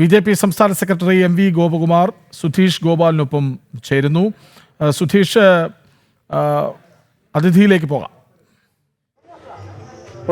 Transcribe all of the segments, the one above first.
BJP സംസ്ഥാന secretary MV Gopakumar Sudheesh ഗോപാലിനൊപ്പം ചേരുന്നു. സുധീഷ്, അതിഥിയിലേക്ക് പോകാം.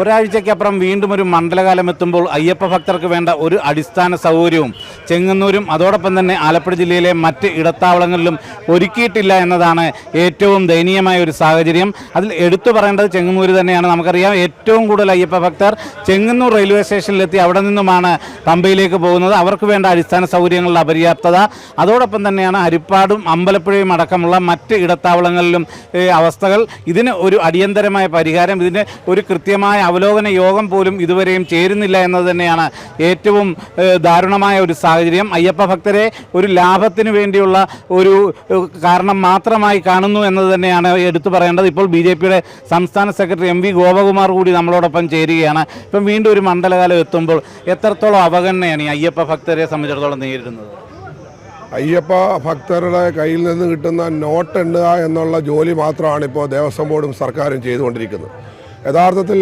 ഒരാഴ്ചയ്ക്കപ്പുറം വീണ്ടും ഒരു മണ്ഡലകാലം എത്തുമ്പോൾ അയ്യപ്പ ഭക്തർക്ക് വേണ്ട ഒരു അടിസ്ഥാന സൗകര്യവും ചെങ്ങന്നൂരും അതോടൊപ്പം തന്നെ ആലപ്പുഴ ജില്ലയിലെ മറ്റ് ഇടത്താവളങ്ങളിലും ഒരുക്കിയിട്ടില്ല എന്നതാണ് ഏറ്റവും ദയനീയമായ ഒരു സാഹചര്യം. അതിൽ എടുത്തു പറയേണ്ടത് ചെങ്ങന്നൂർ തന്നെയാണ്. നമുക്കറിയാം, ഏറ്റവും കൂടുതൽ അയ്യപ്പ ഭക്തർ ചെങ്ങന്നൂർ റെയിൽവേ സ്റ്റേഷനിലെത്തി അവിടെ നിന്നുമാണ് പമ്പയിലേക്ക് പോകുന്നത്. അവർക്ക് വേണ്ട അടിസ്ഥാന സൗകര്യങ്ങളുടെ അപര്യാപ്തത, അതോടൊപ്പം തന്നെയാണ് ഹരിപ്പാടും അമ്പലപ്പുഴയും അടക്കമുള്ള മറ്റ് ഇടത്താവളങ്ങളിലും അവസ്ഥകൾ. ഇതിന് ഒരു അടിയന്തരമായ പരിഹാരം, ഇതിന് ഒരു കൃത്യമായ അവലോകന യോഗം പോലും ഇതുവരെയും ചേരുന്നില്ല എന്നത് തന്നെയാണ് ഏറ്റവും ദാരുണമായ ഒരു സാഹചര്യം. അയ്യപ്പ ഭക്തരെ ഒരു ലാഭത്തിന് വേണ്ടിയുള്ള ഒരു കാരണം മാത്രമായി കാണുന്നു എന്നത് തന്നെയാണ് എടുത്തു പറയേണ്ടത്. ഇപ്പോൾ BJPയുടെ സംസ്ഥാന സെക്രട്ടറി MV ഗോപകുമാർ കൂടി നമ്മളോടൊപ്പം ചേരുകയാണ്. ഇപ്പം വീണ്ടും ഒരു മണ്ഡലകാലം എത്തുമ്പോൾ എത്രത്തോളം അവഗണനയാണ് ഈ അയ്യപ്പ ഭക്തരെ സംബന്ധിച്ചിടത്തോളം നേരിടുന്നത്? അയ്യപ്പ ഭക്തരുടെ കയ്യിൽ നിന്ന് കിട്ടുന്ന നോട്ട് എണ്ണുക എന്നുള്ള ജോലി മാത്രമാണ് ഇപ്പോൾ ദേവസ്വം ബോർഡും സർക്കാരും ചെയ്തുകൊണ്ടിരിക്കുന്നത്. യഥാർത്ഥത്തിൽ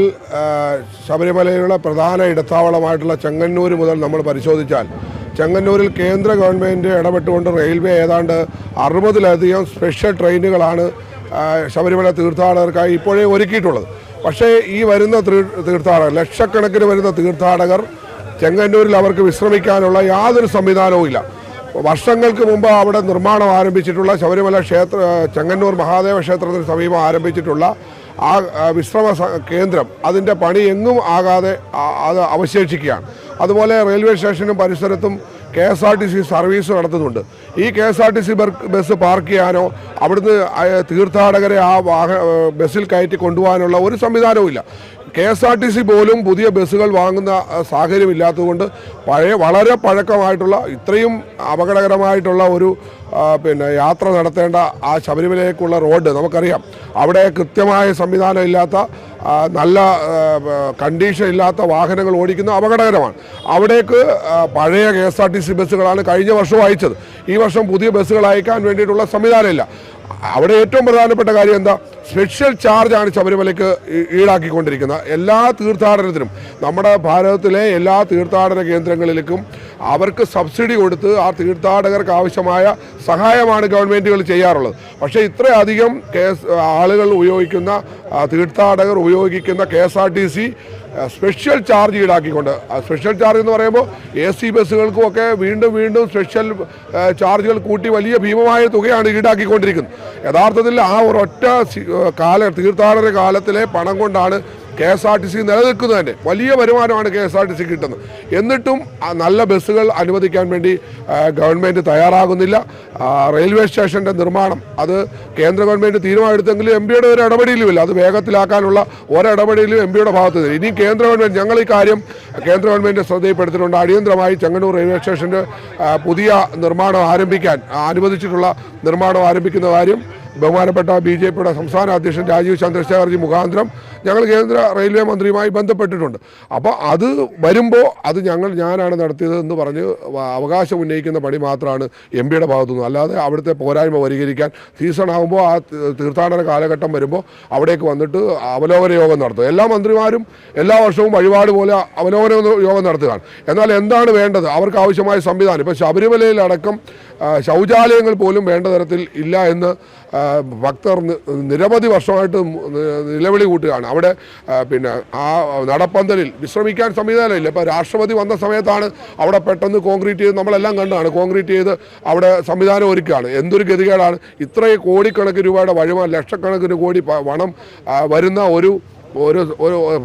ശബരിമലയിലുള്ള പ്രധാന ഇടത്താവളമായിട്ടുള്ള ചെങ്ങന്നൂർ മുതൽ നമ്മൾ പരിശോധിച്ചാൽ ചെങ്ങന്നൂരിൽ കേന്ദ്ര ഗവൺമെൻറ് ഇടപെട്ടുകൊണ്ട് റെയിൽവേ ഏതാണ്ട് 60-ലധികം സ്പെഷ്യൽ ട്രെയിനുകളാണ് ശബരിമല തീർത്ഥാടകർക്കായി ഇപ്പോഴേ ഒരുക്കിയിട്ടുള്ളത്. പക്ഷേ ഈ വരുന്ന തീർത്ഥാടകർ, ലക്ഷക്കണക്കിന് വരുന്ന തീർത്ഥാടകർ ചെങ്ങന്നൂരിൽ അവർക്ക് വിശ്രമിക്കാനുള്ള യാതൊരു സംവിധാനവും ഇല്ല. വർഷങ്ങൾക്ക് മുമ്പ് അവിടെ നിർമ്മാണം ആരംഭിച്ചിട്ടുള്ള ശബരിമല ചെങ്ങന്നൂർ മഹാദേവ ക്ഷേത്രത്തിന് സമീപം ആരംഭിച്ചിട്ടുള്ള ആ വിശ്രമ കേന്ദ്രം, അതിൻ്റെ പണി എങ്ങും ആകാതെ അത് അവശേഷിക്കുകയാണ്. അതുപോലെ റെയിൽവേ സ്റ്റേഷനും പരിസരത്തും KSRTC സർവീസ് നടത്തുന്നുണ്ട്. ഈ KSRTC ബസ് പാർക്ക് ചെയ്യാനോ അവിടുന്ന് തീർത്ഥാടകരെ ആ ബസ്സിൽ കയറ്റി കൊണ്ടുപോകാനുള്ള ഒരു സംവിധാനവും ഇല്ല. KSRTC പോലും പുതിയ ബസ്സുകൾ വാങ്ങുന്ന സാഹചര്യമില്ലാത്തതുകൊണ്ട് വളരെ പഴക്കമായിട്ടുള്ള ഇത്രയും അപകടകരമായിട്ടുള്ള ഒരു യാത്ര നടത്തേണ്ട ആ ശബരിമലയിലേക്കുള്ള റോഡ് നമുക്കറിയാം. അവിടെ കൃത്യമായ സംവിധാനം ഇല്ലാത്ത, നല്ല കണ്ടീഷൻ ഇല്ലാത്ത വാഹനങ്ങൾ ഓടിക്കുന്ന അപകടകരമാണ്. അവിടേക്ക് പഴയ KSRTC ബസ്സുകളാണ് കഴിഞ്ഞ വർഷം അയച്ചത്. ഈ വർഷം പുതിയ ബസ്സുകൾ അയക്കാൻ വേണ്ടിയിട്ടുള്ള സംവിധാനമില്ല. അവിടെ ഏറ്റവും പ്രധാനപ്പെട്ട കാര്യം എന്താ? സ്പെഷ്യൽ ചാർജാണ് ശബരിമലയ്ക്ക് ഈടാക്കിക്കൊണ്ടിരിക്കുന്നത്. എല്ലാ തീർത്ഥാടനത്തിനും, നമ്മുടെ ഭാരതത്തിലെ എല്ലാ തീർത്ഥാടന കേന്ദ്രങ്ങളിലേക്കും അവർക്ക് സബ്സിഡി കൊടുത്ത് ആ തീർത്ഥാടകർക്ക് ആവശ്യമായ സഹായമാണ് ഗവൺമെൻറ്റുകൾ ചെയ്യാറുള്ളത്. പക്ഷേ ഇത്രയധികം ആളുകൾ ഉപയോഗിക്കുന്ന, തീർത്ഥാടകർ ഉപയോഗിക്കുന്ന KSRTC സ്പെഷ്യൽ ചാർജ് ഈടാക്കിക്കൊണ്ട്, സ്പെഷ്യൽ ചാർജ് എന്ന് പറയുമ്പോൾ AC ബസ്സുകൾക്കുമൊക്കെ വീണ്ടും സ്പെഷ്യൽ ചാർജുകൾ കൂട്ടി വലിയ ഭീമമായ തുകയാണ് ഈടാക്കിക്കൊണ്ടിരിക്കുന്നത്. യഥാർത്ഥത്തിൽ ആ ഒരൊറ്റ തീർത്ഥാടന കാലത്തിലെ പണം കൊണ്ടാണ് KSRTC നിലനിൽക്കുന്നത്. തന്നെ വലിയ വരുമാനമാണ് KSRTC കിട്ടുന്നത്. എന്നിട്ടും നല്ല ബസ്സുകൾ അനുവദിക്കാൻ വേണ്ടി ഗവൺമെൻറ് തയ്യാറാകുന്നില്ല. റെയിൽവേ സ്റ്റേഷൻ്റെ നിർമ്മാണം അത് കേന്ദ്ര ഗവൺമെൻറ് തീരുമാനമെടുത്തെങ്കിലും MPയുടെ ഒരു ഇടപെടലുമില്ല. അത് വേഗത്തിലാക്കാനുള്ള ഒരിടപെടലും MPയുടെ ഭാഗത്ത് നിന്ന്. ഇനി കേന്ദ്ര ഗവൺമെൻറ്, ഞങ്ങൾ ഈ കാര്യം കേന്ദ്ര ഗവൺമെൻറ് ശ്രദ്ധയിൽപ്പെടുത്തിയിട്ടുണ്ട്. അടിയന്തരമായി ചെങ്ങന്നൂർ റെയിൽവേ സ്റ്റേഷൻ്റെ പുതിയ നിർമ്മാണം ആരംഭിക്കാൻ, അനുവദിച്ചിട്ടുള്ള നിർമ്മാണം ആരംഭിക്കുന്ന കാര്യം ബഹുമാനപ്പെട്ട BJPയുടെ സംസ്ഥാന അധ്യക്ഷൻ രാജീവ് ചന്ദ്രശേഖർജി മുഖാന്തരം ഞങ്ങൾ കേന്ദ്ര റെയിൽവേ മന്ത്രിയുമായി ബന്ധപ്പെട്ടിട്ടുണ്ട്. അപ്പോൾ അത് വരുമ്പോൾ അത് ഞാനാണ് നടത്തിയത് എന്ന് പറഞ്ഞ് അവകാശം ഉന്നയിക്കുന്ന പണി മാത്രമാണ് MPയുടെ ഭാഗത്തുനിന്ന്. അല്ലാതെ അവിടുത്തെ പോരായ്മ പരിഹരിക്കാൻ സീസൺ ആകുമ്പോൾ, ആ തീർത്ഥാടന കാലഘട്ടം വരുമ്പോൾ അവിടേക്ക് വന്നിട്ട് അവലോകന യോഗം നടത്തും. എല്ലാ മന്ത്രിമാരും എല്ലാ വർഷവും വഴിപാട് പോലെ അവലോകന യോഗം നടത്തുകയാണ്. എന്നാൽ എന്താണ് വേണ്ടത്? അവർക്ക് ആവശ്യമായ സംവിധാനം, ഇപ്പോൾ ശബരിമലയിലടക്കം ശൗചാലയങ്ങൾ പോലും വേണ്ട തരത്തിൽ ഇല്ല എന്ന് ഭക്തർ നിരവധി വർഷമായിട്ട് നിലവിളി കൂട്ടുകയാണ്. അവിടെ ആ നടപ്പന്തലിൽ വിശ്രമിക്കാൻ സംവിധാനമില്ല. ഇപ്പോൾ രാഷ്ട്രപതി വന്ന സമയത്താണ് അവിടെ പെട്ടെന്ന് കോൺക്രീറ്റ് ചെയ്ത്, നമ്മളെല്ലാം കണ്ടതാണ്, കോൺക്രീറ്റ് ചെയ്ത് അവിടെ സംവിധാനം ഒരുക്കുകയാണ്. എന്തൊരു ഗതികേടാണ്! ഇത്രയും കോടിക്കണക്കിന് രൂപയുടെ വരുമാനം, ലക്ഷക്കണക്കിന് കോടി പണം വരുന്ന ഒരു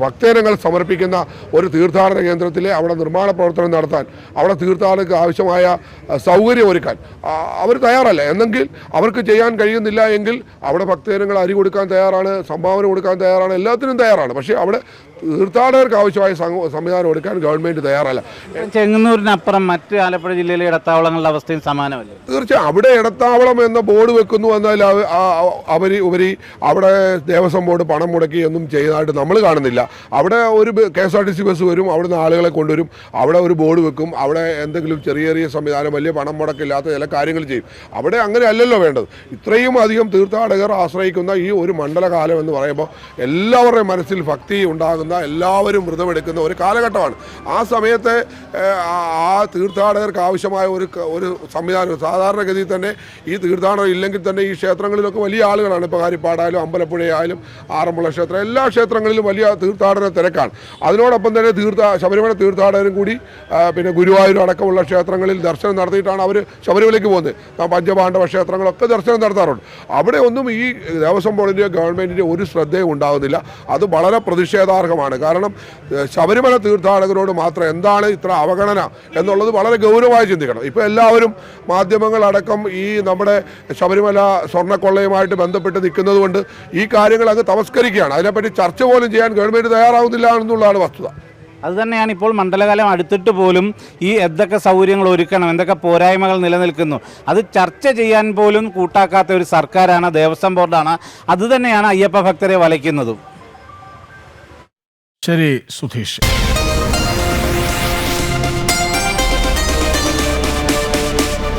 ഭക്തജനങ്ങൾ സമർപ്പിക്കുന്ന ഒരു തീർത്ഥാടന കേന്ദ്രത്തിലെ അവിടെ നിർമ്മാണ പ്രവർത്തനം നടത്താൻ, അവിടെ തീർത്ഥാടകർക്ക് ആവശ്യമായ സൗകര്യം ഒരുക്കാൻ അവർ തയ്യാറല്ല. എന്നെങ്കിൽ അവർക്ക് ചെയ്യാൻ കഴിയുന്നില്ല എങ്കിൽ അവിടെ ഭക്തജനങ്ങൾ അരി കൊടുക്കാൻ തയ്യാറാണ്, സംഭാവന കൊടുക്കാൻ തയ്യാറാണ്, എല്ലാത്തിനും തയ്യാറാണ്. പക്ഷേ അവിടെ തീർത്ഥാടകർക്ക് ആവശ്യമായ സംവിധാനം എടുക്കാൻ ഗവൺമെൻറ് തയ്യാറല്ല. ചെങ്ങന്നൂരിനപ്പുറം മറ്റ് ആലപ്പുഴ ജില്ലയിലെ ഇടത്താവളങ്ങളുടെ അവസ്ഥയും സമാനമല്ല. തീർച്ചയായും അവിടെ ഇടത്താവളം എന്ന ബോർഡ് വെക്കുന്നു എന്നാൽ ഉപരി അവിടെ ദേവസ്വം ബോർഡ് പണം മുടക്കി ഒന്നും ചെയ്തതായിട്ട് നമ്മൾ കാണുന്നില്ല. അവിടെ ഒരു KSRTC ബസ് വരും, അവിടുന്ന് ആളുകളെ കൊണ്ടുവരും, അവിടെ ഒരു ബോർഡ് വെക്കും, അവിടെ എന്തെങ്കിലും ചെറിയ സംവിധാനം, വലിയ പണം മുടക്കില്ലാത്ത ചില കാര്യങ്ങൾ ചെയ്യും. അവിടെ അങ്ങനെ അല്ലല്ലോ വേണ്ടത്. ഇത്രയും അധികം തീർത്ഥാടകർ ആശ്രയിക്കുന്ന ഈ ഒരു മണ്ഡലകാലം എന്ന് പറയുമ്പോൾ എല്ലാവരുടെയും മനസ്സിൽ ഭക്തി ഉണ്ടാകുന്ന വരുന്ന എല്ലാവരും വ്രതമെടുക്കുന്ന ഒരു കാലഘട്ടമാണ്. ആ സമയത്ത് ആ തീർത്ഥാടകർക്ക് ആവശ്യമായ ഒരു സംവിധാനം സാധാരണഗതിയിൽ തന്നെ ഈ തീർത്ഥാടനം ഇല്ലെങ്കിൽ തന്നെ ഈ ക്ഷേത്രങ്ങളിലൊക്കെ വലിയ ആളുകളാണ്. ഇപ്പോൾ ഹരിപ്പാടായാലും അമ്പലപ്പുഴയായാലും ആറന്മുള ക്ഷേത്രം എല്ലാ ക്ഷേത്രങ്ങളിലും വലിയ തീർത്ഥാടന തിരക്കാണ്. അതിനോടൊപ്പം തന്നെ ശബരിമല തീർത്ഥാടകരും കൂടി പിന്നെ ഗുരുവായൂർ അടക്കമുള്ള ക്ഷേത്രങ്ങളിൽ ദർശനം നടത്തിയിട്ടാണ് അവർ ശബരിമലയ്ക്ക് പോകുന്നത്. പഞ്ചപാണ്ഡവ ക്ഷേത്രങ്ങളൊക്കെ ദർശനം നടത്താറുണ്ട്. അവിടെ ഒന്നും ഈ ദേവസ്വം ബോർഡിൻ്റെയോ ഗവൺമെൻറ്റിൻ്റെയോ ഒരു ശ്രദ്ധയും ഉണ്ടാകുന്നില്ല. അത് വളരെ പ്രതിഷേധാർഹമാണ്. കാരണം ശബരിമല തീർത്ഥാടകരോട് മാത്രം എന്താണ് ഇത്ര അവഗണന എന്നുള്ളത് വളരെ ഗൗരവമായി ചിന്തിക്കണം. ഇപ്പോൾ എല്ലാവരും മാധ്യമങ്ങളടക്കം ഈ നമ്മുടെ ശബരിമല സ്വർണ്ണക്കൊള്ളയുമായിട്ട് ബന്ധപ്പെട്ട് നിൽക്കുന്നത് കൊണ്ട് ഈ കാര്യങ്ങൾ അങ്ങ് തമസ്കരിക്കുകയാണ്. അതിനെപ്പറ്റി ചർച്ച പോലും ചെയ്യാൻ ഗവൺമെൻറ് തയ്യാറാവുന്നില്ല എന്നുള്ളതാണ് വസ്തുത. അതുതന്നെയാണ് ഇപ്പോൾ മണ്ഡലകാലം അടുത്തിട്ട് പോലും ഈ എന്തൊക്കെ സൗകര്യങ്ങൾ ഒരുക്കണം, എന്തൊക്കെ പോരായ്മകൾ നിലനിൽക്കുന്നു, അത് ചർച്ച ചെയ്യാൻ പോലും കൂട്ടാക്കാത്ത ഒരു സർക്കാരാണ്, ദേവസ്വം ബോർഡാണ്. അതുതന്നെയാണ് അയ്യപ്പ ഭക്തരെ വലയ്ക്കുന്നതും. ശരി സുധീഷ്.